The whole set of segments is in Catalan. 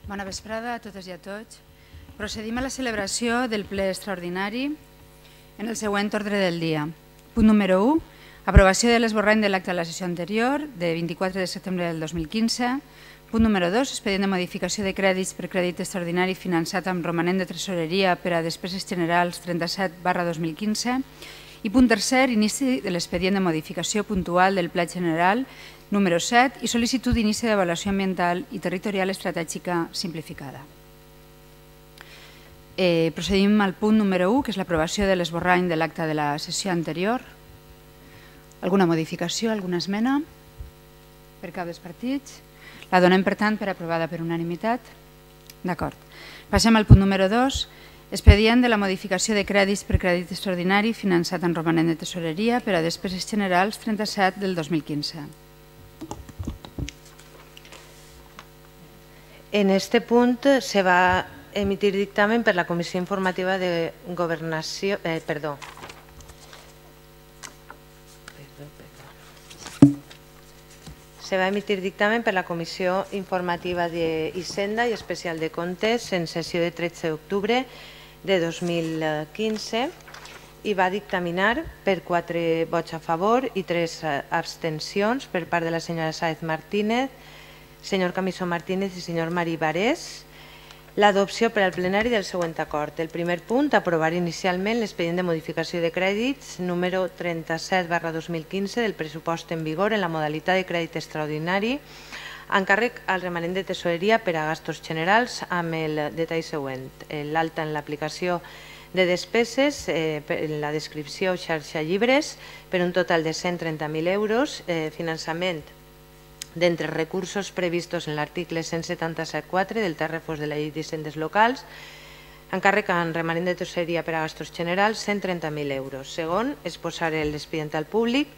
Bona vesprada a totes i a tots. Procedim a la celebració del ple extraordinari en el següent ordre del dia. Punt número 1, aprovació de l'esborrany de l'acte de la sessió anterior, de 24 de setembre del 2015. Punt número 2, expedient de modificació de crèdits per crèdit extraordinari finançat amb romanent de tresoreria per a despeses generals 37/2015. I punt tercer, inici de l'expedient de modificació puntual del Pla General número 7 i sol·licitud d'inici d'avaluació ambiental i territorial estratègica simplificada. Procedim al punt número 1, que és l'aprovació de l'esborrany de l'acte de la sessió anterior. Alguna modificació, alguna esmena? Per cap dels partits? La donem, per tant, per aprovada per unanimitat? D'acord. Passem al punt número 2, expedient de la modificació de crèdits per crèdit extraordinari finançat en romanent de tesoreria per a despeses generals 37 del 2015. En este punt se va emitir dictamen per la Comissió Informativa de Governació... Se va emitir dictamen per la Comissió Informativa d'Hisenda i Especial de Comptes en sessió de 13 d'octubre de 2015 i va dictaminar per 4 vots a favor i 3 abstencions per part de la senyora Sáez Martínez, senyor Camisó Martínez i senyor Mari Barés, l'adopció per al plenari del següent acord. El primer punt, aprovar inicialment l'expedient de modificació de crèdits número 37/2015 del pressupost en vigor en la modalitat de crèdit extraordinari encàrrec al remanent de tesoreria per a gastos generals amb el detall següent. L'alta en l'aplicació de despeses, en la descripció xarxa llibres, per un total de 130.000 euros, finançament d'entre recursos previstos en l'article 177.4 del text refós de la llei d'hisendes locals, encàrrec en remanent de tesoreria per a gastos generals, 130.000 euros. Segon, exposar l'expedient al públic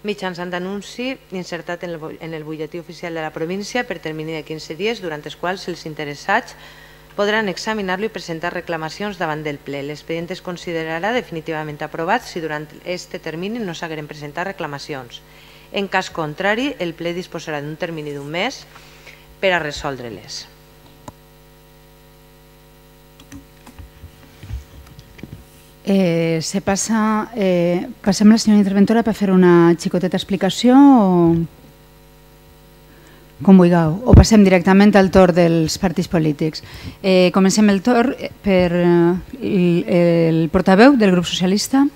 mitjançant anunci insertat en el butlletí oficial de la província per termini de 15 dies, durant els quals els interessats podran examinar-lo i presentar reclamacions davant del ple. L'expedient es considerarà definitivament aprovat si durant aquest termini no s'hagueren presentat reclamacions. En cas contrari, el ple disposarà d'un termini d'un mes per a resoldre-les. Passem a la senyora interventora per fer una xicoteta explicació o com vulgueu, o passem directament al torn dels partits polítics. Comencem el torn per el portaveu del grup socialista.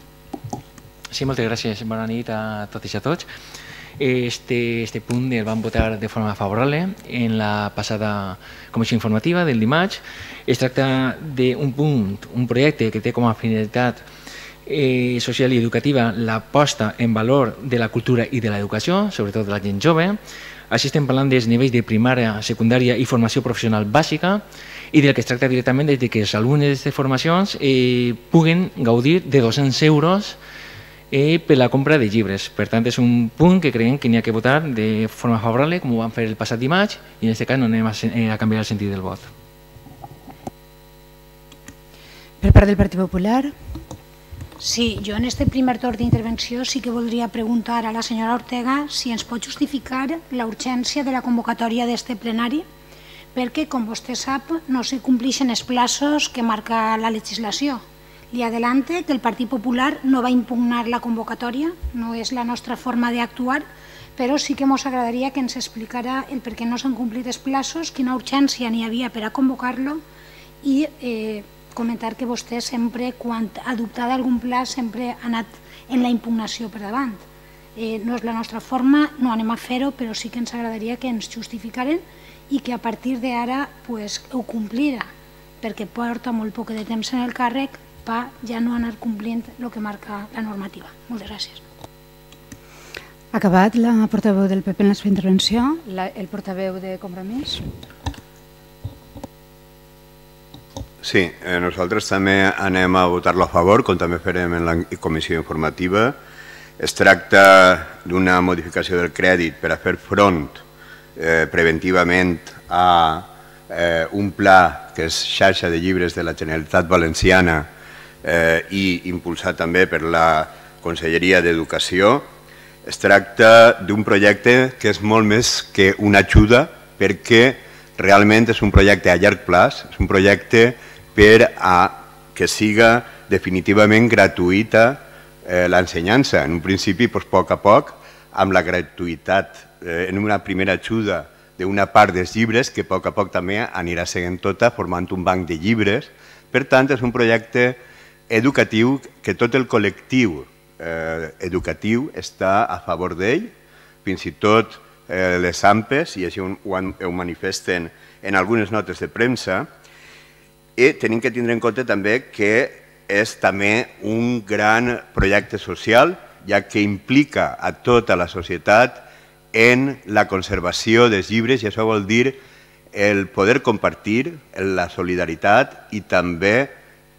Sí, moltes gràcies. Bona nit a totes i a tots. Este punt el vam votar de forma favorable en la passada comissió informativa del dimarts. Es tracta d'un punt, un projecte que té com a finalitat social i educativa la posta en valor de la cultura i de l'educació, sobretot de la gent jove. Així estem parlant dels nivells de primària, secundària i formació professional bàsica, i del que es tracta directament és que els alumnes d'aquestes formacions puguen gaudir de 200 euros per la compra de llibres. Per tant, és un punt que creiem que n'hi ha que votar de forma favorable, com ho vam fer el passat dimarts, i en aquest cas no anem a canviar el sentit del vot. Per part del Partit Popular. Sí, jo en aquest primer torn d'intervenció sí que voldria preguntar a la senyora Ortega si ens pot justificar la urgència de la convocatòria d'aquest plenari, perquè, com vostè sap, no se compleixen els plazos que marca la legislació. Li adelante que el Partit Popular no va impugnar la convocatòria, no és la nostra forma d'actuar, però sí que ens agradaria que ens explicara el per què no s'han complit els plazos, quina urgència n'hi havia per a convocar-lo i comentar que vostè sempre, quan ha adoptat algun pla, sempre ha anat en la impugnació per davant. No és la nostra forma, no anem a fer-ho, però sí que ens agradaria que ens justificaren i que a partir d'ara ho complirà, perquè porta molt poc de temps en el càrrec per ja no anar complint el que marca la normativa. Moltes gràcies. Ha acabat la portaveu del PP en la seva intervenció. El portaveu de Compromís. Sí, nosaltres també anem a votar-lo a favor, com també farem en la comissió informativa. Es tracta d'una modificació del crèdit per a fer front preventivament a un pla que és xarxa de llibres de la Generalitat Valenciana i impulsat també per la Conselleria d'Educació. Es tracta d'un projecte que és molt més que una ajuda perquè realment és un projecte a llarg plaç, és un projecte per a que siga definitivament gratuïta l'ensenyança. En un principi, a poc a poc, amb la gratuïtat, en una primera ajuda d'una part dels llibres, que a poc també anirà seguint tota, formant un banc de llibres. Per tant, és un projecte educatiu que tot el col·lectiu educatiu està a favor d'ell, fins i tot les AMPEs, i així ho manifesten en algunes notes de premsa, i tenim que tindre en compte també que és també un gran projecte social, ja que implica a tota la societat en la conservació dels llibres, i això vol dir el poder compartir, la solidaritat i també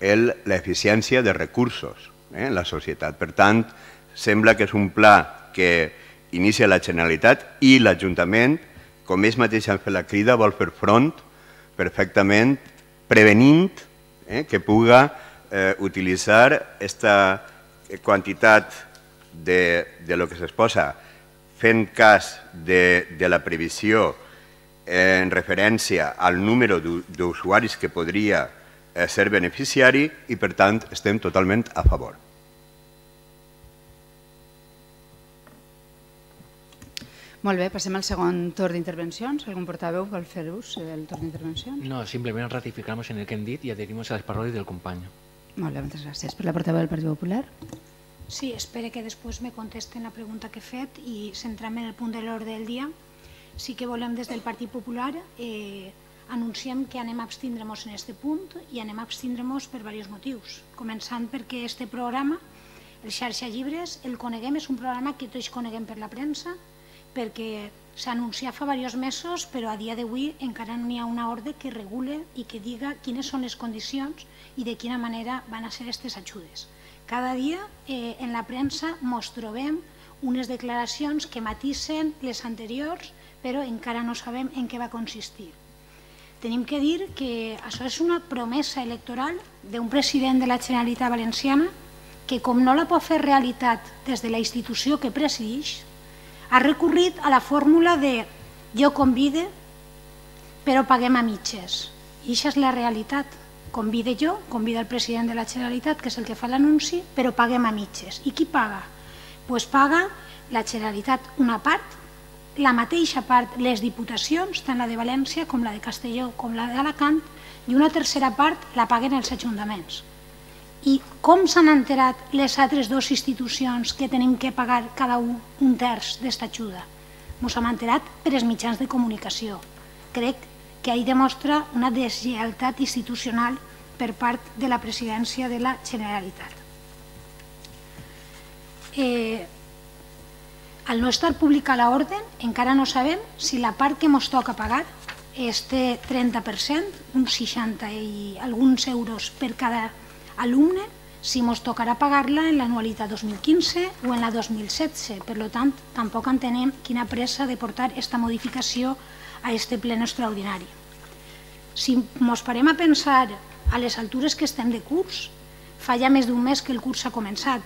l'eficiència de recursos en la societat. Per tant, sembla que és un pla que inicia la Generalitat i l'Ajuntament, com ells mateixos han fet la crida, vol fer front perfectament prevenint que puga utilitzar aquesta quantitat de lo que s'exposa fent cas de la previsió en referència al número d'usuaris que podria ser beneficiari i, per tant, estem totalment a favor. Molt bé, passem al segon torn d'intervencions. Algun portaveu vol fer ús del torn d'intervencions? No, simplement ratificamos en el que hem dit i adherimos a les paraules del company. Molt bé, moltes gràcies. Per la portaveu del Partit Popular. Sí, espero que després me contesten la pregunta que he fet i centrem en el punt de l'ordre del dia. Sí que volem des del Partit Popular anunciem que anem a abstindre-nos en aquest punt i anem a abstindre-nos per diversos motius. Començant perquè aquest programa, el Xarxa Llibres, el coneguem, és un programa que tots coneguem per la premsa, perquè s'ha anunciat fa diversos mesos, però a dia d'avui encara no hi ha una ordre que regule i que diga quines són les condicions i de quina manera van a ser aquestes ajudes. Cada dia en la premsa ens trobem unes declaracions que matisen les anteriors, però encara no sabem en què va consistir. Tenim que dir que això és una promesa electoral d'un president de la Generalitat Valenciana que, com no la pot fer realitat des de la institució que presideix, ha recorrit a la fórmula de jo convide, però paguem a mitges. I això és la realitat. Convide jo, convida el president de la Generalitat, que és el que fa l'anunci, però paguem a mitges. I qui paga? Doncs paga la Generalitat una part, la mateixa part les diputacions, tant la de València com la de Castelló com la d'Alacant, i una tercera part la paguen els ajuntaments. I com s'han enterat les altres dues institucions que tenim que pagar cada un terç d'esta ajuda? Ens hem enterat per els mitjans de comunicació. Crec que ahí demostra una deslleialtat institucional per part de la presidència de la Generalitat. Al no estar publicada l'ordre, encara no sabem si la part que ens toca pagar és de 30%, uns 60 i alguns euros per cada alumne, si ens tocarà pagar-la en l'anualitat 2015 o en la 2016. Per tant, tampoc entenem quina pressa de portar aquesta modificació a aquest ple extraordinari. Si ens parem a pensar a les altures que estem de curs, fa ja més d'un mes que el curs ha començat.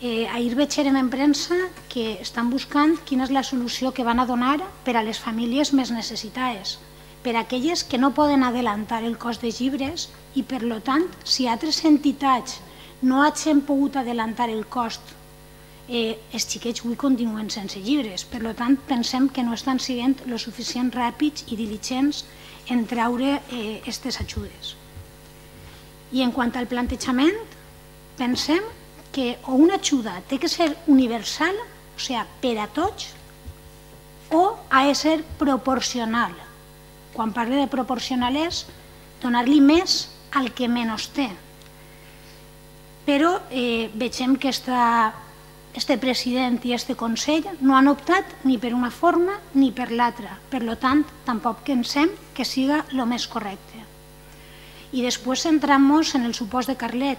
Ahir veiem en premsa que estan buscant quina és la solució que van a donar per a les famílies més necessitades, per a aquelles que no poden adelantar el cost de llibres i, per tant, si altres entitats no hagin pogut adelantar el cost, els xiquets avui continuen sense llibres. Per tant, pensem que no estan sent lo suficient ràpids i diligents en treure aquestes ajudes. I en quant al plantejament, pensem que una ajuda té que ser universal, o sigui, per a tots, o ha de ser proporcional. Quan parlo de proporcional és donar-li més al que menys té. Però veiem que este president i este Consell no han optat ni per una forma ni per l'altra. Per tant, tampoc pensem que siga el més correcte. I després centrant-nos en el supòs de Carlet.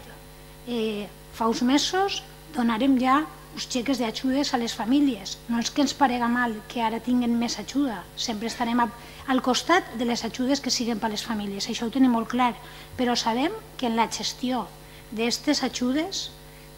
Fa uns mesos donarem ja els xeques d'ajudes a les famílies. No és que ens parega mal que ara tinguin més ajuda, sempre estarem al costat de les ajudes que siguin per a les famílies, això ho tenim molt clar, però sabem que en la gestió d'aquestes ajudes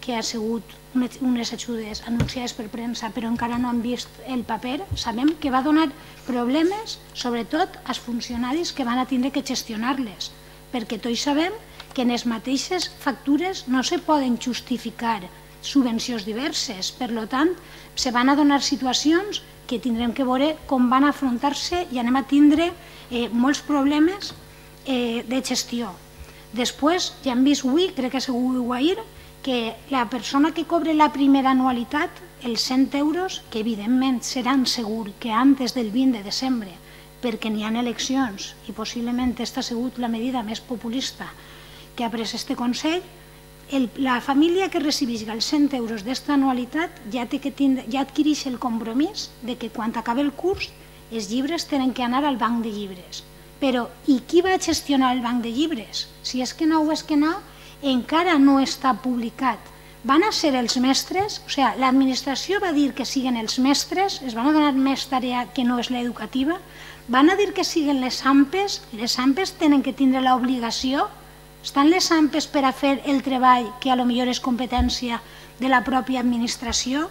que ha sigut unes ajudes anunciades per premsa però encara no han vist el paper, sabem que va donar problemes sobretot als funcionaris que van a tindre que gestionar-les, perquè tots sabem que en les mateixes factures no se poden justificar subvencions diverses, per tant se van a donar situacions que tindrem que veure com van afrontar-se i anem a tindre molts problemes de gestió. Després, ja hem vist avui, crec que ha sigut ahir, que la persona que cobre la primera anualitat, els 100 euros, que evidentment seran segur que antes del 20 de desembre, perquè n'hi ha eleccions i possiblement aquesta ha sigut la medida més populista que ha pres este Consell, la família que recibeix els 100 euros d'esta anualitat ja adquireix el compromís de que quan acabi el curs els llibres tenen que anar al banc de llibres. Però, i qui va gestionar el banc de llibres? Si és que no o és que no, encara no està publicat. Van a ser els mestres, o sigui, l'administració va dir que siguen els mestres, es van a donar més tarea que no és l'educativa, van a dir que siguen les AMPes tenen que tindre l'obligació, estan les AMPes per a fer el treball que potser és competència de la pròpia administració.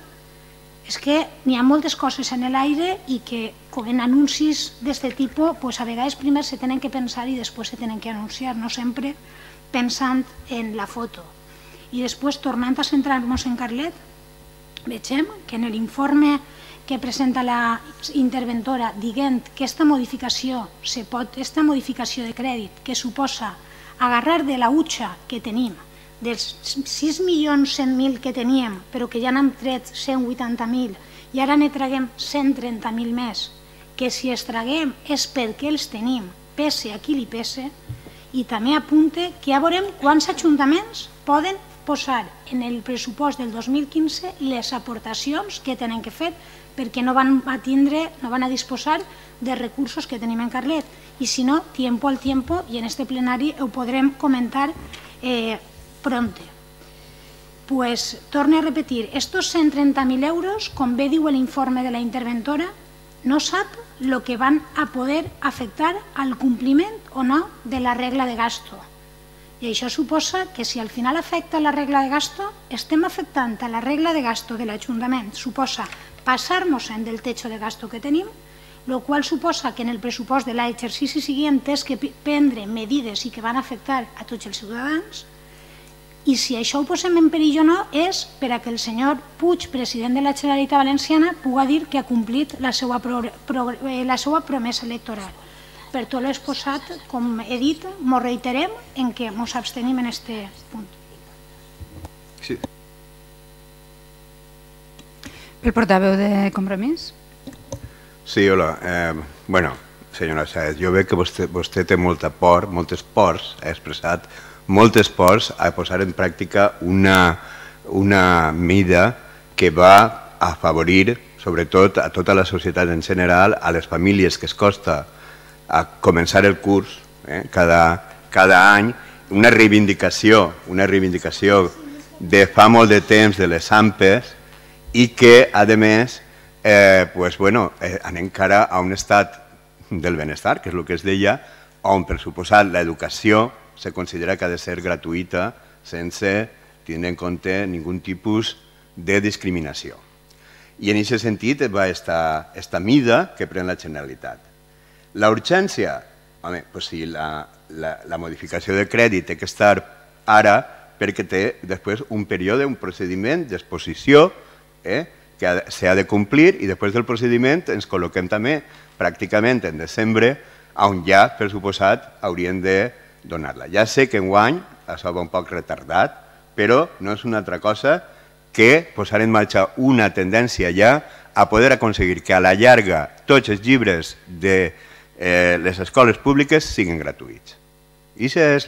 És que n'hi ha moltes coses en l'aire i que en anuncis d'aquest tipus a vegades primer se tenen que pensar i després se tenen que anunciar, no sempre pensant en la foto. I després, tornant a centrar-nos en Carlet, vegem que en l'informe que presenta la interventora dient que aquesta modificació de crèdit que suposa agarrar de la utxa que tenim, dels 6.100.000 que teníem, però que ja n'hem tret 180.000 i ara ne traguem 130.000 més, que si els traguem és perquè els tenim, pese a qui li pese, i també apunte que ja veurem quants ajuntaments poden posar en el pressupost del 2015 les aportacions que tenen que fer perquè no van a disposar de recursos que tenim en Carlet. I si no, tiempo al tiempo, i en este plenari ho podrem comentar pronte. Pues, torne a repetir, estos 130.000 euros, com bé diu l'informe de la interventora, no sap el que van a poder afectar al compliment o no de la regla de gasto. I això suposa que si al final afecta la regla de gasto, estem afectant a la regla de gasto de l'Ajuntament. Suposa passar-nos-en del techo de gasto que tenim, el qual suposa que en el pressupost de l'exercici següent és que prendre medides i que van afectar a tots els ciutadans. I si això ho posem en perill o no és per a que el senyor Puig, president de la Generalitat Valenciana, pugui dir que ha complit la seva promesa electoral. Per tot l'exposat, com he dit, ens reiterem en què ens abstenim en aquest punt. Sí. El portaveu de Compromís. Sí, hola. Bueno, senyora Sáez, jo veig que vostè té molta por, moltes pors, ha expressat moltes pors a posar en pràctica una mida que va a afavorir, sobretot a tota la societat en general, a les famílies que es costa a començar el curs cada any, una reivindicació de fa molt de temps de les AMPes i que, a més, anem encara a un estat del benestar, que és el que es deia, on per suposat l'educació se considera que ha de ser gratuïta sense tindre en compte ningun tipus de discriminació. I en aquest sentit va esta mida que pren la Generalitat. La urgència, home, si la modificació de crèdit té que estar ara perquè té després un període, un procediment d'exposició que s'ha de complir i després del procediment ens col·loquem també pràcticament en desembre on ja, per suposat, hauríem de donar-la. Ja sé que enguany això va un poc retardat, però no és una altra cosa que posar en marxa una tendència ja a poder aconseguir que a la llarga tots els llibres de les escoles públiques siguin gratuïts. I aquesta és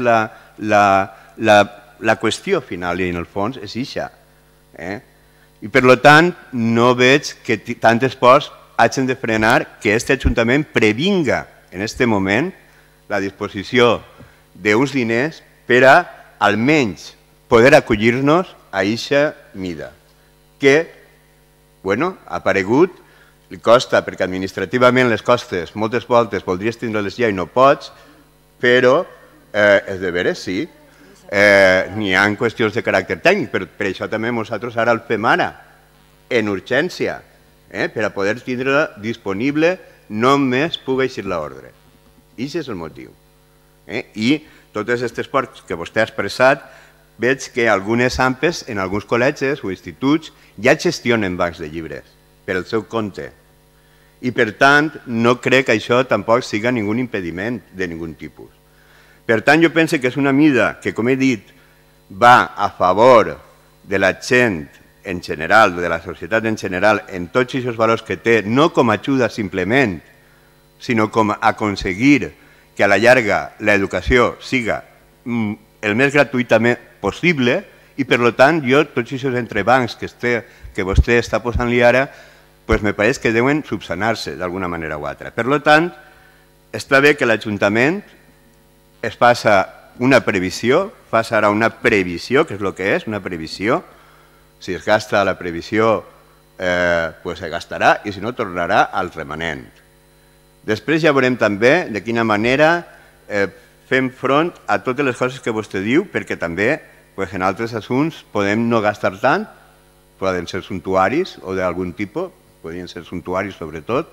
la qüestió final i en el fons és això. I per tant no veig que tant esforç hagin de frenar que aquest Ajuntament previnga en aquest moment la disposició d'uns diners per a almenys poder acollir-nos a aquesta mida, que ha aparegut, li costa, perquè administrativament les costes moltes voltes voldries tindre-les ja i no pots, però és de veres, sí. n'hi ha qüestions de caràcter tècnic, però per això també nosaltres ara el fem ara, en urgència, per a poder tindre disponible només pugui eixir l'ordre. I aquest és el motiu. I totes aquestes ports que vostè ha expressat, veig que algunes AMPs en alguns col·legis o instituts ja gestionen bancs de llibres per al seu compte. I per tant, no crec que això tampoc siga ningú impediment de ningú tipus. Per tant, jo penso que és una mida que, com he dit, va a favor de la gent en general, de la societat en general, en tots aquests valors que té, no com a ajuda simplement, sinó com a aconseguir que a la llarga l'educació siga el més gratuïtament possible i, per tant, jo, tots aquests entrebancs que vostè està posant-li ara, me pareix que deuen subsanar-se d'alguna manera o altra. Per tant, està bé que l'Ajuntament es passa una previsió, passa ara una previsió, que és el que és, una previsió. Si es gasta la previsió, se gastarà i si no, tornarà al remanent. Després ja veurem també de quina manera fem front a totes les coses que vostè diu, perquè també en altres assumptes podem no gastar tant, poden ser suntuaris o d'algun tipus, podrien ser suntuaris sobretot,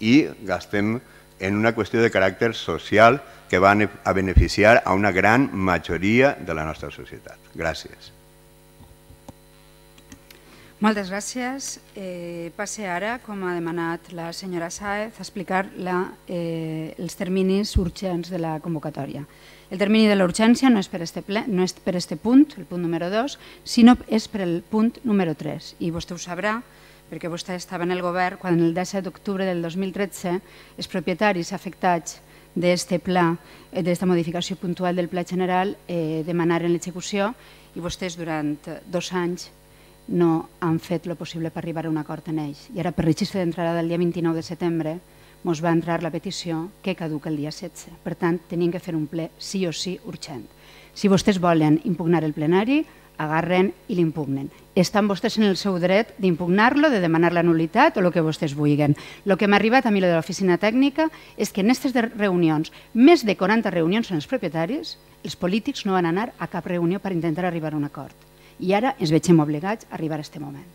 i gastem en una qüestió de caràcter social que va a beneficiar a una gran majoria de la nostra societat. Gràcies. Moltes gràcies. Passe ara, com ha demanat la senyora Sáez, a explicar els terminis urgents de la convocatòria. El termini de la urgència no és per este punt, el punt número 2, sinó és per el punt número 3. I vostè ho sabrà, perquè vostè estava en el govern quan el 17 d'octubre del 2013 els propietaris afectats d'aquest pla, d'aquesta modificació puntual del pla general, demanaren l'execució i vostès durant 2 anys no han fet el possible per arribar a un acord en ells. I ara, per registre d'entrada del dia 29 de setembre, ens va entrar la petició que caduca el dia 16. Per tant, tenien que fer un ple sí o sí urgent. Si vostès volen impugnar el plenari, agarren i l'impugnen. Estan vostès en el seu dret d'impugnar-lo, de demanar la nul·litat o el que vostès vulguin. El que m'ha arribat a mi de l'oficina tècnica és que en aquestes reunions, més de 40 reunions amb els propietaris, els polítics no van anar a cap reunió per intentar arribar a un acord. I ara ens veiem obligats a arribar a aquest moment.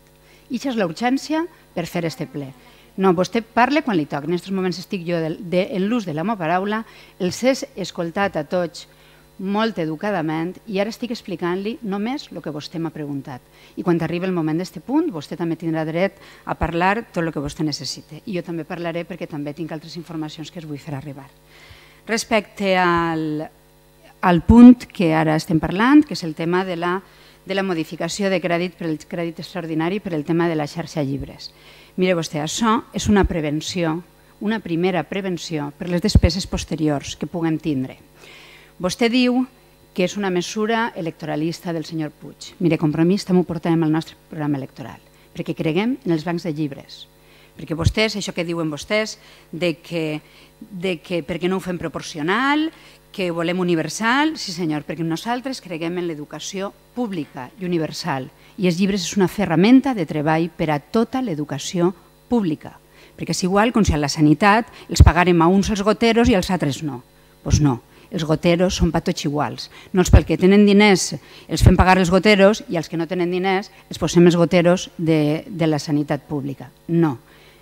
I això és la urgència per fer aquest ple. No, vostè parla quan li toca. En aquests moments estic jo en l'ús de la meva paraula, els he escoltat a tots molt educadament i ara estic explicant-li només el que vostè m'ha preguntat. I quan arribi el moment d'aquest punt, vostè també tindrà dret a parlar tot el que vostè necessite. I jo també parlaré perquè també tinc altres informacions que es vull fer arribar. Respecte al punt que ara estem parlant, que és el tema de la modificació de crèdit per el crèdit extraordinari per el tema de la xarxa llibres. Mire vostè, això és una prevenció, una primera prevenció per les despeses posteriors que puguem tindre. Vostè diu que és una mesura electoralista del senyor Puig. Mire, Compromís també ho portàvem al nostre programa electoral, perquè creguem en els bancs de llibres. Perquè vostès, això que diuen vostès, de que perquè no ho fem proporcional, que ho volem universal, sí senyor, perquè nosaltres creguem en l'educació pública i universal. I els llibres és una ferramenta de treball per a tota l'educació pública. Perquè és igual com si a la sanitat els pagarem a uns els goteros i als altres no. Doncs no. Els goteros són per tots iguals. No és pel que tenen diners els fem pagar els goteros i als que no tenen diners els posem els goteros de la sanitat pública. No.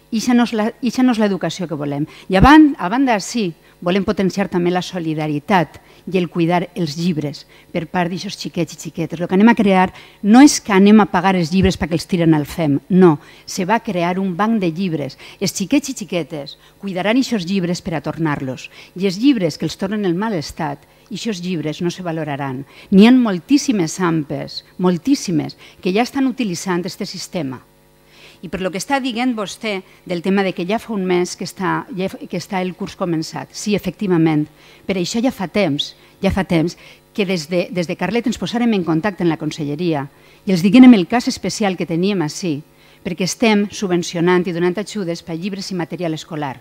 I això no és l'educació que volem. I a banda, sí, volem potenciar també la solidaritat i el cuidar els llibres per part d'aquests xiquets i xiquetes. El que anem a crear no és que anem a pagar els llibres perquè els tiren al FEM, no. Se va crear un banc de llibres. Els xiquets i xiquetes cuidaran aquests llibres per a tornar-los. I els llibres que els tornen en mal estat, aquests llibres no se valoraran. N'hi ha moltíssimes AMPes, moltíssimes, que ja estan utilitzant aquest sistema. I per lo que està dient vostè del tema de que ja fa un mes que està el curs començat. Sí, efectivament, per això ja fa temps que des de Carlet ens posarem en contacte amb la conselleria i els diguem el cas especial que teníem així, perquè estem subvencionant i donant ajudes per llibres i material escolar.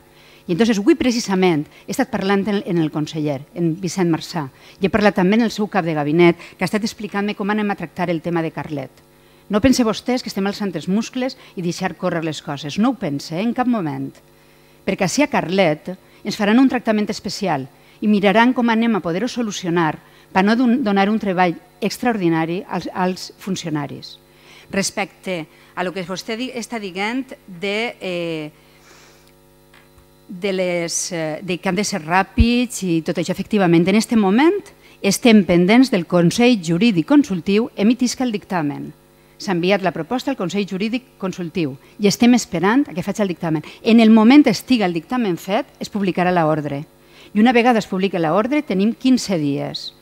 I llavors avui precisament he estat parlant amb el conseller, en Vicent Marçà, i he parlat també amb el seu cap de gabinet que ha estat explicant-me com anem a tractar el tema de Carlet. No pense vostès que estem alçant els muscles i deixar córrer les coses. No ho pense, en cap moment. Perquè així a Carlet ens faran un tractament especial i miraran com anem a poder-ho solucionar per no donar un treball extraordinari als funcionaris. Respecte a el que vostè està dient de que han de ser ràpids i tot això, efectivament, en aquest moment estem pendents del Consell Jurídic Consultiu emitisca el dictamen. S'ha enviat la proposta al Consell Jurídic Consultiu i estem esperant que faci el dictamen. En el moment que estigui el dictamen fet, es publicarà l'ordre. I una vegada es publica l'ordre, tenim 15 dies.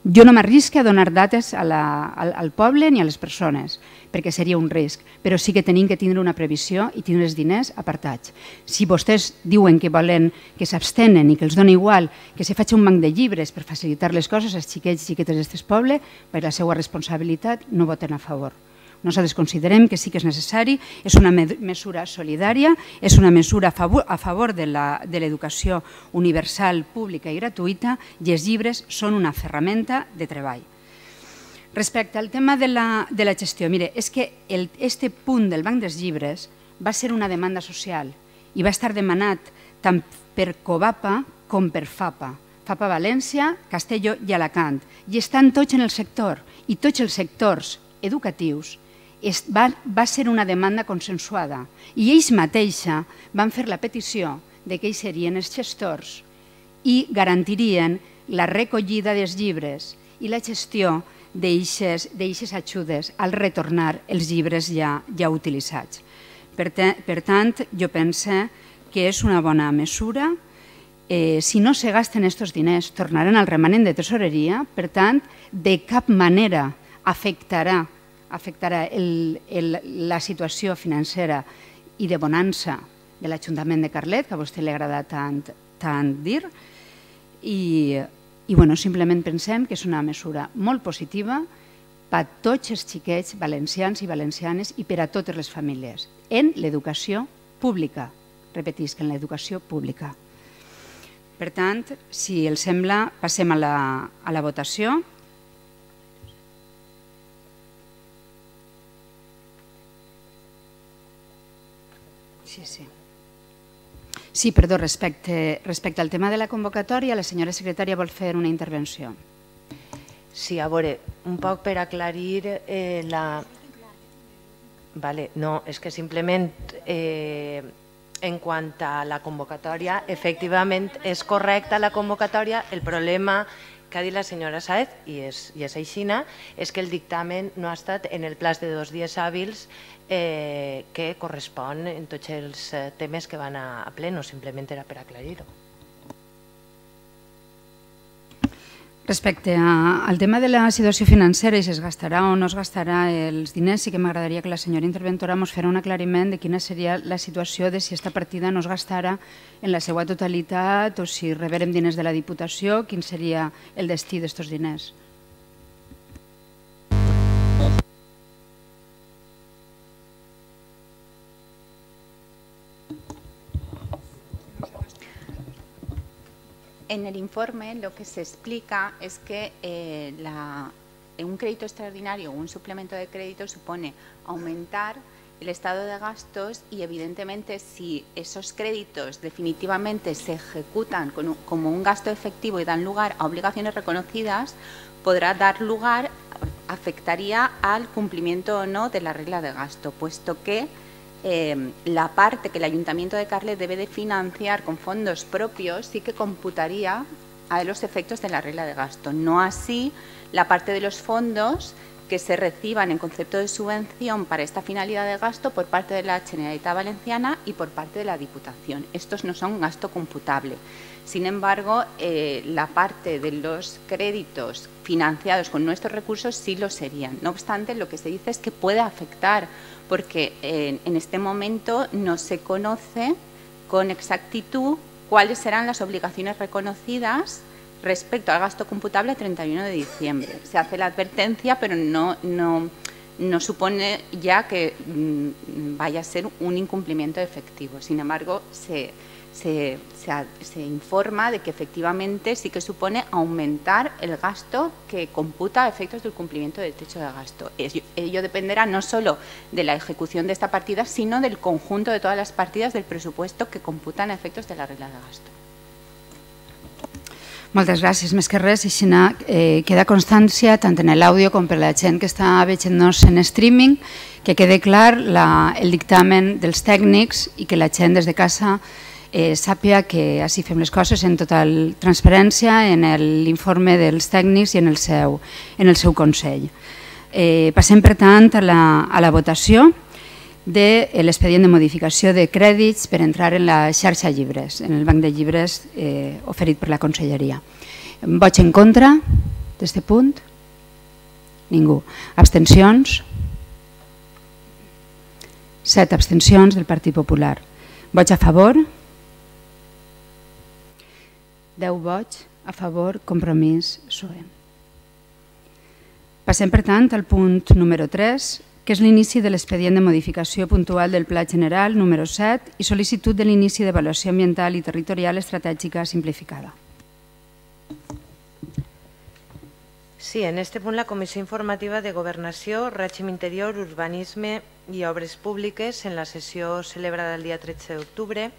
Jo no m'arrisco a donar dates al poble ni a les persones, perquè seria un risc, però sí que tenim que tindre una previsió i tindre els diners apartats. Si vostès diuen que volen que s'abstenen i que els dona igual que se faci un banc de llibres per facilitar les coses als xiquets i xiquetes d'aquest poble, per la seva responsabilitat no voten a favor. Nosaltres considerem que sí que és necessari, és una mesura solidària, és una mesura a favor de l'educació universal, pública i gratuïta, i els llibres són una ferramenta de treball. Respecte al tema de la gestió, mire, és que aquest punt del Banc dels Llibres va ser una demanda social i va estar demanat tant per Covapa com per FAPA. FAPA València, Castelló i Alacant. I estan tots en el sector i tots els sectors educatius va ser una demanda consensuada i ells mateixa van fer la petició de que ells serien els gestors i garantirien la recollida dels llibres i la gestió d'eixes ajudes al retornar els llibres ja utilitzats. Per tant, jo penso que és una bona mesura. Si no se gasten aquests diners, tornaran al remanent de tesoreria, per tant, de cap manera afectarà la situació financera i de bonança de l'Ajuntament de Carlet, que a vostè li agrada tant dir, i simplement pensem que és una mesura molt positiva per a tots els xiquets valencians i valencianes i per a totes les famílies, en l'educació pública. Repetisc, en l'educació pública. Per tant, si els sembla, passem a la votació. Sí, perdó, respecte al tema de la convocatòria, la senyora secretària vol fer una intervenció. Sí, a veure, un poc per aclarir la... No, és que simplement en quant a la convocatòria, efectivament és correcta la convocatòria, el problema que ha dit la senyora Sáez, i és aixina, és que el dictamen no ha estat en el plaç de 2 dies hàbils que correspon en tots els temes que van a pleno, simplement era per aclarir-ho. Respecte al tema de la situació financera i si es gastarà o no es gastarà els diners, sí que m'agradaria que la senyora interventora ens fes un aclariment de quina seria la situació de si aquesta partida no es gastarà en la seva totalitat o si rebrem diners de la Diputació, quin seria el destí d'aquests diners. En el informe lo que se explica es que un crédito extraordinario o un suplemento de crédito supone aumentar el estado de gastos y evidentemente si esos créditos definitivamente se ejecutan como un gasto efectivo y dan lugar a obligaciones reconocidas, podrá dar lugar, afectaría al cumplimiento o no de la regla de gasto, puesto que la parte que el Ayuntamiento de Carlet debe de financiar con fondos propios sí que computaría a los efectos de la regla de gasto. No así la parte de los fondos que se reciban en concepto de subvención para esta finalidad de gasto por parte de la Generalitat Valenciana y por parte de la Diputación. Estos no son gasto computable. Sin embargo, la parte de los créditos financiados con nuestros recursos sí lo serían. No obstante, lo que se dice es que puede afectar porque en este momento no se conoce con exactitud cuáles serán las obligaciones reconocidas respecto al gasto computable a 31 de diciembre. Se hace la advertencia, pero no supone ya que vaya a ser un incumplimiento efectivo. Sin embargo, se informa de que efectivamente sí que supone aumentar el gasto que computa a efectos del cumplimiento del techo de gasto. Ello dependerá no solo de la ejecución de esta partida, sino del conjunto de todas las partidas del presupuesto que computan a efectos de la regla de gasto. Moltes gràcies. Més que res, així queda constància, tant en l'àudio com per la gent que està veient-nos en streaming, que quede clar el dictamen dels tècnics i que la gent des de casa sàpiga que així fem les coses en total transparència en l'informe dels tècnics i en el seu consell. Passem, per tant, a la votació de l'expedient de modificació de crèdits per entrar en la xarxa llibres, en el banc de llibres oferit per la Conselleria. Vots en contra d'aquest punt? Ningú. Abstencions? 7 abstencions del Partit Popular. Vots a favor? 10 vots a favor, Compromís, PSOE. Passem, per tant, al punt número 3, que és l'inici de l'expedient de modificació puntual del Pla General número 7 i sol·licitud de l'inici d'avaluació ambiental i territorial estratègica simplificada. Sí, en este punt la Comissió Informativa de Governació, Règim Interior, Urbanisme i Obres Públiques en la sessió celebrada el dia 13 d'octubre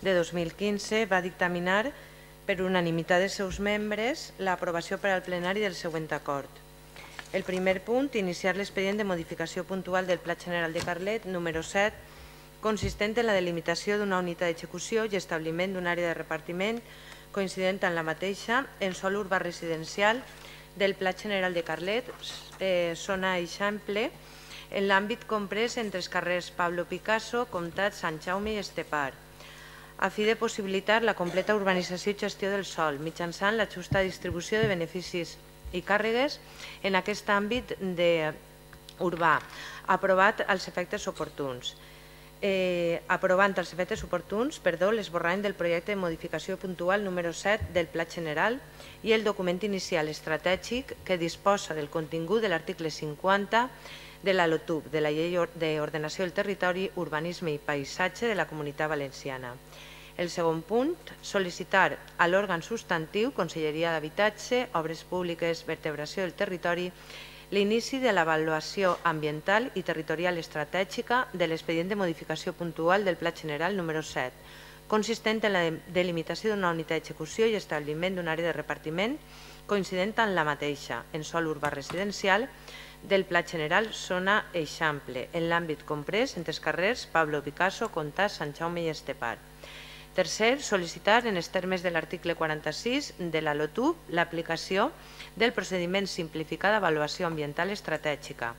de 2015 va dictaminar per unanimitat dels seus membres l'aprovació per al plenari del següent acord. El primer punt, iniciar l'expedient de modificació puntual del Pla General de Carlet número 7, consistent en la delimitació d'una unitat d'execució i establiment d'una àrea de repartiment coincident amb la mateixa en sòl urbà residencial del Pla General de Carlet, zona Eixample, en l'àmbit comprès entre els carrers Pablo Picasso, Comtat, Sant Jaume i Estepar, a fi de possibilitar la completa urbanització i gestió del sòl mitjançant la justa distribució de beneficis i càrregues en aquest àmbit urbà, aprovant als efectes oportuns, l'esborrany del projecte de modificació puntual número 7 del Pla General i el document inicial estratègic que disposa del contingut de l'article 50 de la LOTUB, de la Llei d'Ordenació del Territori, Urbanisme i Paisatge de la Comunitat Valenciana. El segon punt, sol·licitar a l'òrgan substantiu, Conselleria d'Habitatge, Obres Públiques, Vertebració del Territori, l'inici de l'avaluació ambiental i territorial estratègica de l'expedient de modificació puntual del Pla General número 7, consistent en la delimitació d'una unitat d'execució i establiment d'una àrea de repartiment coincident amb la mateixa, en sòl urbà residencial, del Pla General zona Eixample, en l'àmbit comprès entre els carrers Pablo Picasso, Comtat, Sant Jaume i Estepar. Tercer, sol·licitar en els termes de l'article 46 de la LOTUB l'aplicació del procediment simplificat d'avaluació ambiental estratègica.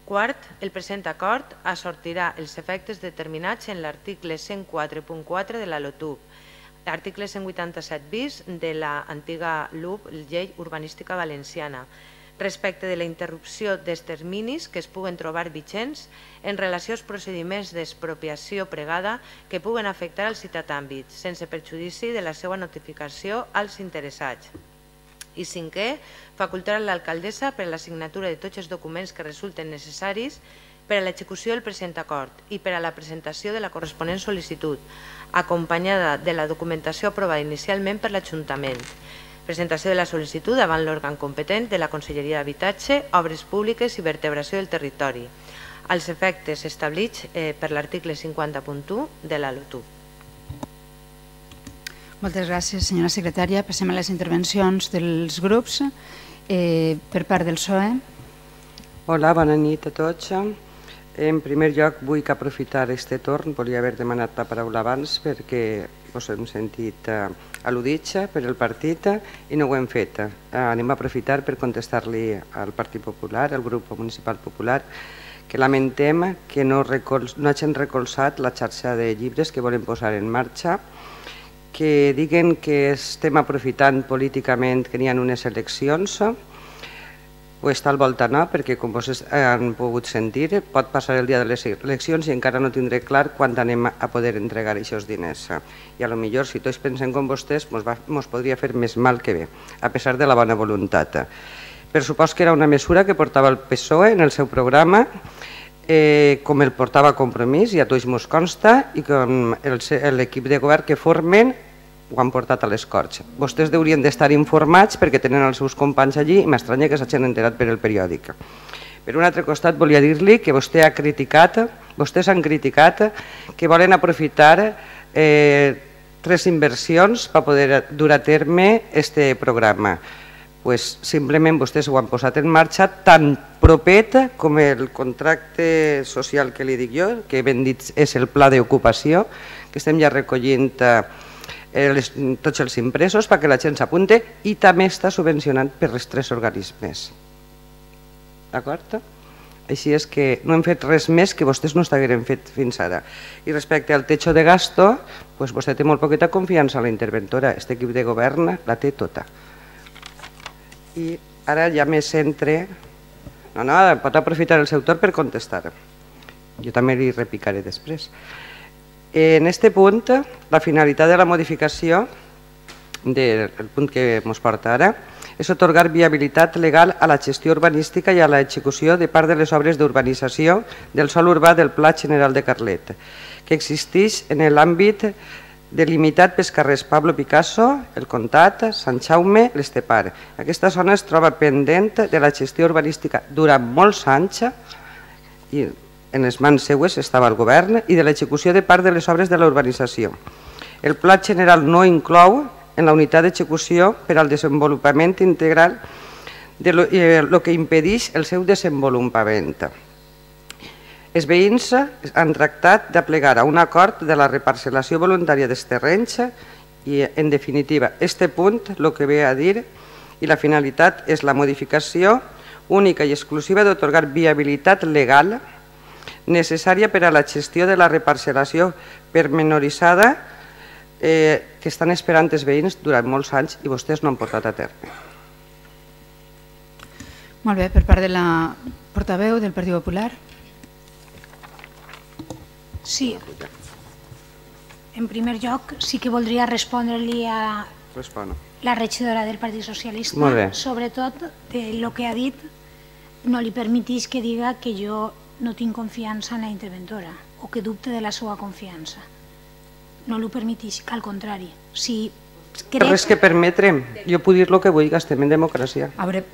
Quart, el present acord assortirà els efectes determinats en l'article 104.4 de la LOTUB, l'article 187 bis de l'antiga LUB, Llei Urbanística Valenciana, respecte de la interrupció dels terminis que es puguen trobar vigents en relació als procediments d'expropiació pregada que puguen afectar el citat àmbit, sense perjudici de la seva notificació als interessats. I cinquè, facultar a l'alcaldessa per a la signatura de tots els documents que resulten necessaris per a l'execució del present acord i per a la presentació de la corresponent sol·licitud, acompanyada de la documentació aprovada inicialment per l'Ajuntament. Presentació de la sol·licitud davant l'òrgan competent de la Conselleria d'Habitatge, Obres Públiques i Vertebració del Territori, als efectes establits per l'article 50.1 de la LOTUB. Moltes gràcies, senyora secretària. Passem a les intervencions dels grups. Per part del PSOE. Hola, bona nit a tots. En primer lloc, vull aprofitar aquest torn. Volia haver demanat la paraula abans perquè us hem sentit al·ludits per el partit i no ho hem fet. Anem a aprofitar per contestar-li al Partit Popular, al grup municipal popular, que lamentem que no hagin recolzat la xarxa de llibres que volen posar en marxa, que diguen que estem aprofitant políticament que n'hi ha unes eleccions. Ho està al voltant, perquè com vostès han pogut sentir, pot passar el dia de les eleccions i encara no tindré clar quan anem a poder entregar aquests diners. I potser si tots pensem com vostès, ens podria fer més mal que bé, a pesar de la bona voluntat. Per supost que era una mesura que portava el PSOE en el seu programa, com el portava Compromís, i a tots ens consta, i com l'equip de govern que formen ho han portat a les Corts. Vostès haurien d'estar informats perquè tenen els seus companys allí i m'estranya que s'hagin enterat per el periòdic. Per un altre costat, volia dir-li que vostès han criticat que volen aprofitar 3 inversions per poder dur a terme este programa. Simplement vostès ho han posat en marxa tan propet com el contracte social que li dic jo, que ben dit és el pla d'ocupació, que estem ja recollint tots els impresos perquè la gent s'apunte i també està subvencionant per els 3 organismes. D'acord? Així és que no hem fet res més que vostès no estigueren fet fins ara. I respecte al techo de gasto, vostè té molt poqueta confiança en la interventora. Este equip de govern la té tota. I ara ja me centre... No, pot aprofitar el seu torn per contestar. Jo també li repicaré després. En aquest punt, la finalitat de la modificació del punt que ens porta ara és atorgar viabilitat legal a la gestió urbanística i a l'execució de part de les obres d'urbanització del sòl urbà del Pla General de Carlet, que existeix en l'àmbit delimitat pels carrers Pablo Picasso, El Comtat, Sant Jaume, l'Estepar. Aquesta zona es troba pendent de la gestió urbanística durant molts anys i en les mans seues estava el govern i de l'execució de part de les obres de la urbanització. El Pla General no inclou en la unitat d'execució per al desenvolupament integral el que impedeix el seu desenvolupament. Els veïns han tractat d'aplegar a un acord de la reparcel·lació voluntària dels terrenys i, en definitiva, este punt el que ve a dir i la finalitat és la modificació única i exclusiva d'atorgar viabilitat legal necessària per a la gestió de la reparcel·lació pormenoritzada que estan esperant els veïns durant molts anys i vostès no han portat a terme. Molt bé, per part de la portaveu del Partit Popular. Sí. En primer lloc, sí que voldria respondre-li a la regidora del Partit Socialista. Sobretot, el que ha dit no li permetís que diga que jo no tinc confiança en la interventora o que dubte de la seva confiança. No l'ho permetís, que al contrari. Res que permetrem. Jo puc dir el que vull, estem en democràcia. A veure,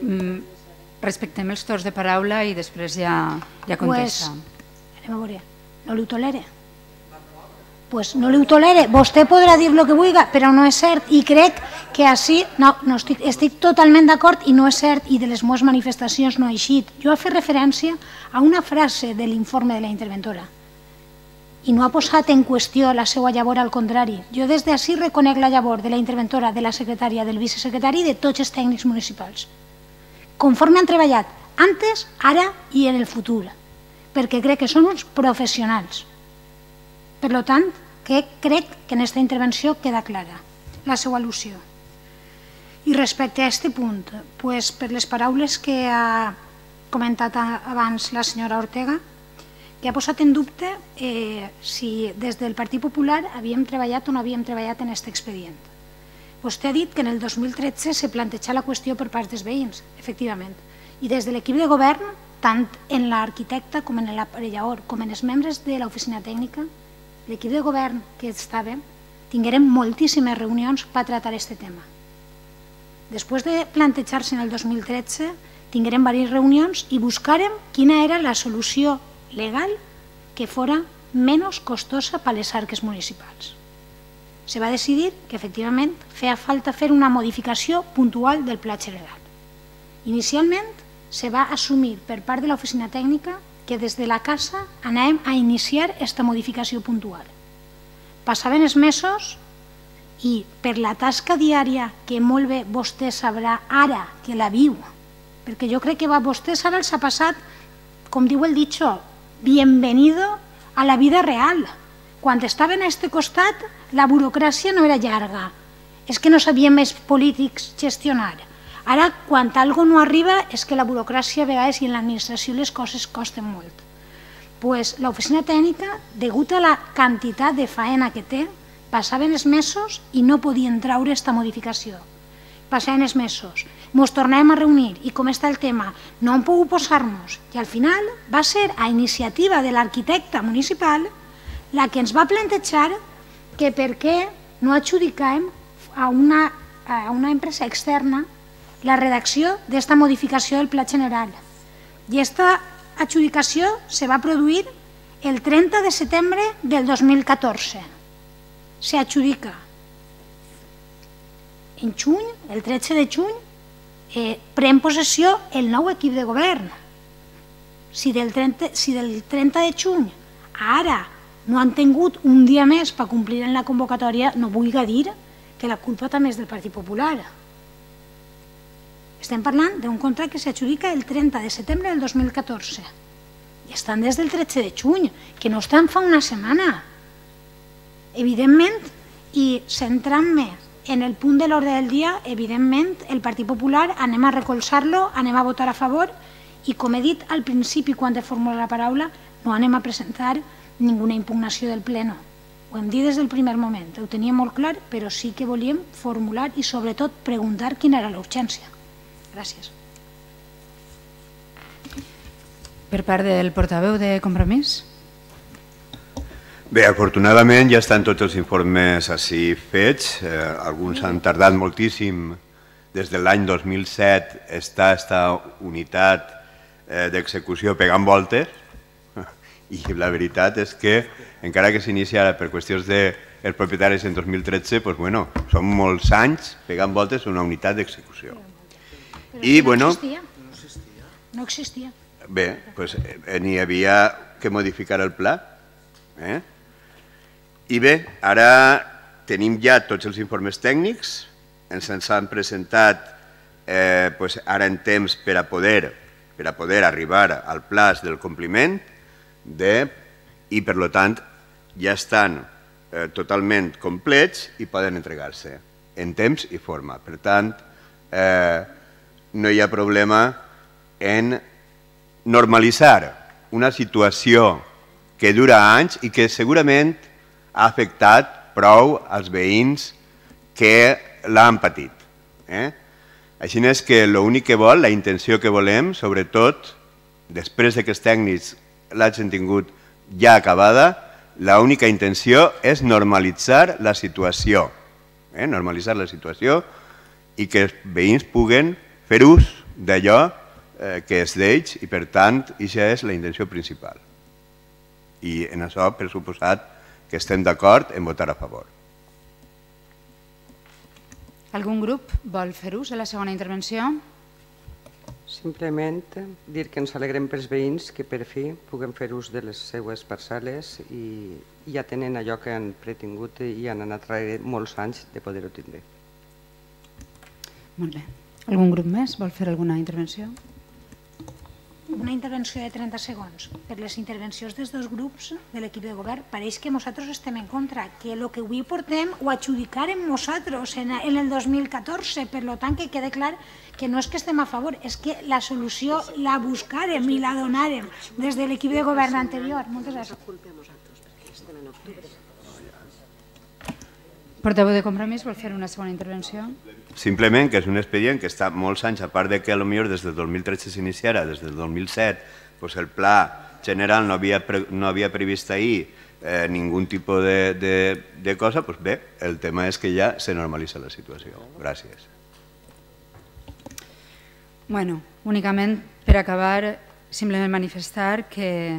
respectem els torns de paraula i després ja contesta. Anem a veure. No li ho tolere? Doncs no li ho tolere. Vostè podrà dir el que vulgui, però no és cert. I crec que així... No, estic totalment d'acord i no és cert i de les meves manifestacions no ha eixit. Jo he fet referència a una frase de l'informe de la interventora i no ha posat en qüestió la seva llavor, al contrari. Jo des d'ací reconec la llavor de la interventora, de la secretària, del vicesecretari i de tots els tècnics municipals. Conforme han treballat antes, ara i en el futur, perquè crec que són uns professionals. Per tant, crec que en aquesta intervenció queda clara la seva al·lusió. I respecte a aquest punt, per les paraules que ha comentat abans la senyora Ortega, que ha posat en dubte si des del Partit Popular havíem treballat o no havíem treballat en aquest expedient. Vostè ha dit que en el 2013 se planteja la qüestió per part dels veïns, efectivament, i des de l'equip de govern, tant en l'arquitecte com en l'aparellador, com en els membres de l'oficina tècnica, l'equip de govern que estàvem, tinguérem moltíssimes reunions per tractar aquest tema. Després de plantejar-se en el 2013, tinguérem diverses reunions i buscàrem quina era la solució legal que fora menys costosa per a les arques municipals. Se va decidir que efectivament feia falta fer una modificació puntual del Pla General. Inicialment se va assumir per part de l'oficina tècnica que des de la casa anàvem a iniciar aquesta modificació puntual. Passaven els mesos i per la tasca diària que molt bé vostè sabrà ara que la viu, perquè jo crec que a vostès ara els ha passat, com diu el dicho, bienvenido a la vida real. Quan estaven a este costat, la burocràcia no era llarga. És que no sabíem més polítics gestionar. Ara, quan algo no arriba, és que la burocràcia a vegades i en l'administració les coses costen molt. Doncs l'oficina tècnica, degut a la quantitat de faena que té, passaven els mesos i no podien traure aquesta modificació. Passaven els mesos, ens tornàvem a reunir i com està el tema, no hem pogut posar-nos. I al final va ser a iniciativa de l'arquitecte municipal la que ens va plantejar que per què no adjudicàvem a una empresa externa la redacció d'esta modificació del Pla General. I aquesta adjudicació se va produir el 30 de setembre del 2014. Se adjudica. en juny, el 13 de juny, pren possessió el nou equip de govern. Si del 30 de juny a ara no han tingut un dia més per complir en la convocatòria, no vulgui dir que la culpa també és del Partit Popular. Estem parlant d'un contracte que s'adjudica el 30 de setembre del 2014 i estan des del 13 de juny, que no estan fa una setmana. Evidentment, i centrant-me en el punt de l'ordre del dia, evidentment, el Partit Popular anem a recolzar-lo, anem a votar a favor i, com he dit al principi quan he formulat la paraula, no anem a presentar ninguna impugnació del Pleno. Ho hem dit des del primer moment, ho teníem molt clar, però sí que volíem formular i sobretot preguntar quina era l'urgència. Gràcies. Per part del portaveu de Compromís. Bé, afortunadament ja estan tots els informes així fets. Alguns han tardat moltíssim. Des de l'any 2007 està aquesta unitat d'execució pegant voltes i la veritat és que encara que s'iniciara per qüestions dels propietaris en 2013, són molts anys pegant voltes una unitat d'execució. I, no existia. Bé, n'hi havia que modificar el pla. I bé, ara tenim ja tots els informes tècnics, ens han presentat ara en temps per a poder arribar al plaç del compliment i per tant ja estan totalment complets i poden entregar-se en temps i forma. Per tant, no hi ha problema en normalitzar una situació que dura anys i que segurament ha afectat prou als veïns que l'han patit. Així és que l'únic que vol, la intenció que volem, sobretot, després que els tècnics l'hagin tingut ja acabada, l'única intenció és normalitzar la situació. Normalitzar la situació i que els veïns puguen fer ús d'allò que és d'ells i, per tant, aquesta és la intenció principal. I en això, per suposat, que estem d'acord en votar a favor. Algun grup vol fer ús de la segona intervenció? Simplement dir que ens alegrem pels veïns que per fi puguem fer ús de les seues parcel·les i ja tenen allò que han pretingut i han anat darrere molts anys de poder-ho tindre. Molt bé. Algun grup més vol fer alguna intervenció? Una intervenció de 30 segons. Per les intervencions dels dos grups de l'equip de govern pareix que nosaltres estem en contra, que el que avui portem ho adjudicarem nosaltres en el 2014, per tant que quede clar que no és que estem a favor, és que la solució la buscarem i la donarem des de l'equip de govern anterior. Moltes gràcies. Portaveu de Compromís vol fer una segona intervenció? Simplement que és un expedient que està molts anys, a part que potser des del 2013 s'iniciara, des del 2007 el pla general no havia previst ahir ningú tipus de cosa, doncs bé, el tema és que ja se normalitza la situació. Gràcies. Bueno, únicament per acabar, simplement manifestar que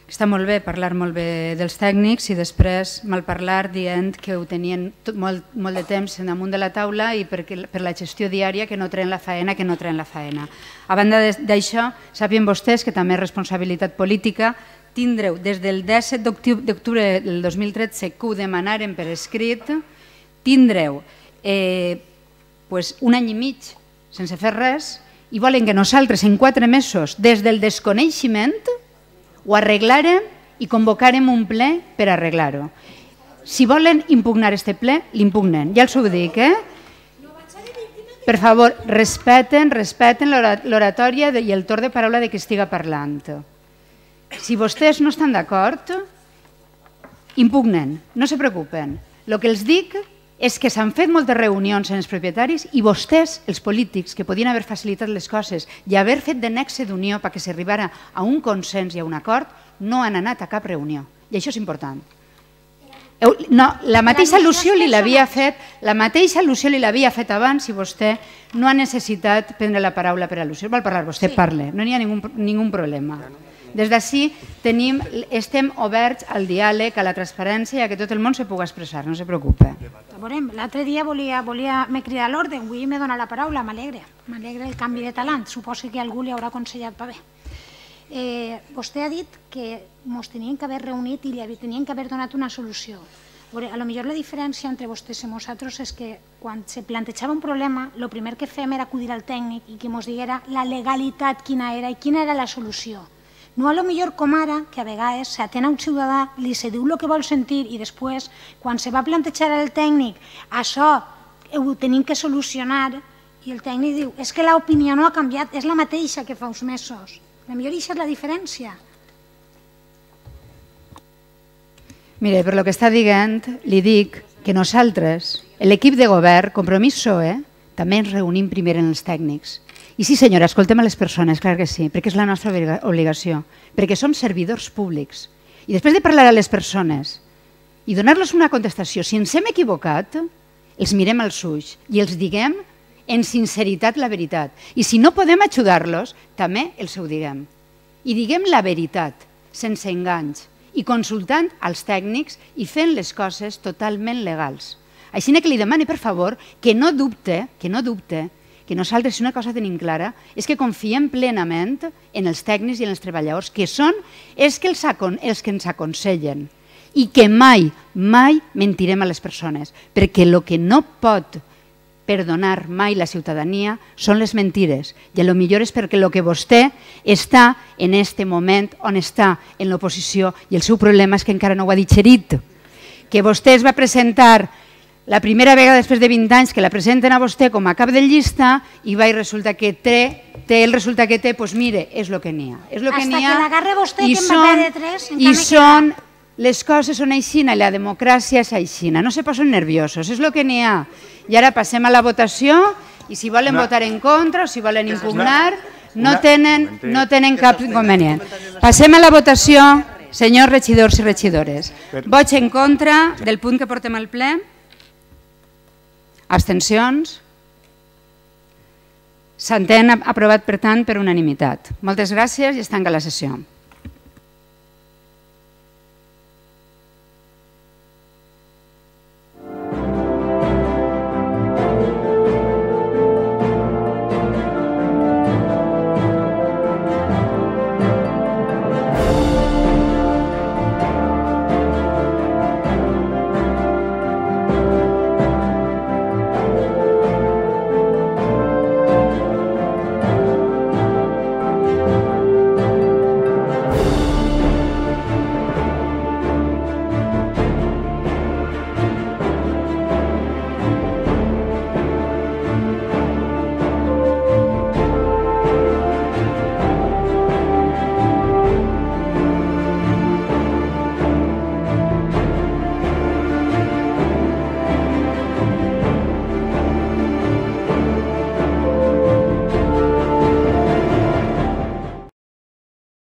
està molt bé parlar molt bé dels tècnics i després malparlar dient que ho tenien molt de temps damunt de la taula i per la gestió diària que no tren la faena, A banda d'això, sàpien vostès que també és responsabilitat política tindreu des del 17 d'octubre del 2013 que ho demanaren per escrit, tindreu un any i mig sense fer res i volen que nosaltres en 4 mesos des del desconeixement ho arreglarem i convocarem un ple per arreglar-ho. Si volen impugnar aquest ple, l'impugnen. Ja els ho dic, Per favor, respeten l'oratòria i el torn de paraula de qui estiga parlant. Si vostès no estan d'acord, impugnen, no se preocupen. El que els dic és que s'han fet moltes reunions amb els propietaris i vostès, els polítics, que podien haver facilitat les coses i haver fet de nexe d'unió perquè s'arribara a un consens i a un acord, no han anat a cap reunió. I això és important. No, la mateixa al·lusió li l'havia fet abans i vostè no ha necessitat prendre la paraula per al·lusió. Vol parlar vostè? Parle, no hi ha ningú problema. Des d'ací estem oberts al diàleg, a la transparència i a que tot el món se pugui expressar, no se preocupe. L'altre dia m'he cridat a l'ordre, avui m'he donat la paraula, m'alegre el canvi de talant, suposo que algú li haurà aconsellat per bé. Vostè ha dit que ens tenien que haver reunit i li tenien que haver donat una solució. A lo millor la diferència entre vostès i nosaltres és que quan se plantejava un problema, el primer que fem era acudir al tècnic i que ens diguera la legalitat quina era i quina era la solució. No a lo millor com ara, que a vegades s'atén a un ciutadà, li se diu el que vol sentir i després, quan se va plantejar al tècnic, això ho tenim que solucionar, i el tècnic diu, és que l'opinió no ha canviat, és la mateixa que fa uns mesos. A lo millor això és la diferència. Mire, per lo que està dient, li dic que nosaltres, l'equip de govern, Compromís PSOE, també ens reunim primer en els tècnics. I sí, senyora, escoltem a les persones, clar que sí, perquè és la nostra obligació, perquè som servidors públics. I després de parlar a les persones i donar-los una contestació, si ens hem equivocat, els mirem als ulls i els diguem en sinceritat la veritat. I si no podem ajudar-los, també els ho diguem. I diguem la veritat, sense enganys, i consultant als tècnics i fent les coses totalment legals. Així que li demani, per favor, que no dubte, que nosaltres, si una cosa tenim clara, és que confiem plenament en els tècnics i en els treballadors, que són els que ens aconsellen, i que mai mentirem a les persones, perquè el que no pot perdonar mai la ciutadania són les mentires, i potser és perquè el que vostè està en aquest moment on està en l'oposició i el seu problema és que encara no ho ha digerit, que vostè es va presentar la primera vegada després de 20 anys que la presenten a vostè com a cap de llista i resulta que té, doncs mire, és el que n'hi ha. És el que n'hi ha i són... Les coses són aixina i la democràcia és aixina. No se posen nerviosos, és el que n'hi ha. I ara passem a la votació i si volen votar en contra o si volen impugnar no tenen cap inconvenient. Passem a la votació, senyors regidors i regidores. Vots en contra del punt que portem al ple? Abstencions? S'entén aprovat, per tant, per unanimitat. Moltes gràcies i es tanca la sessió.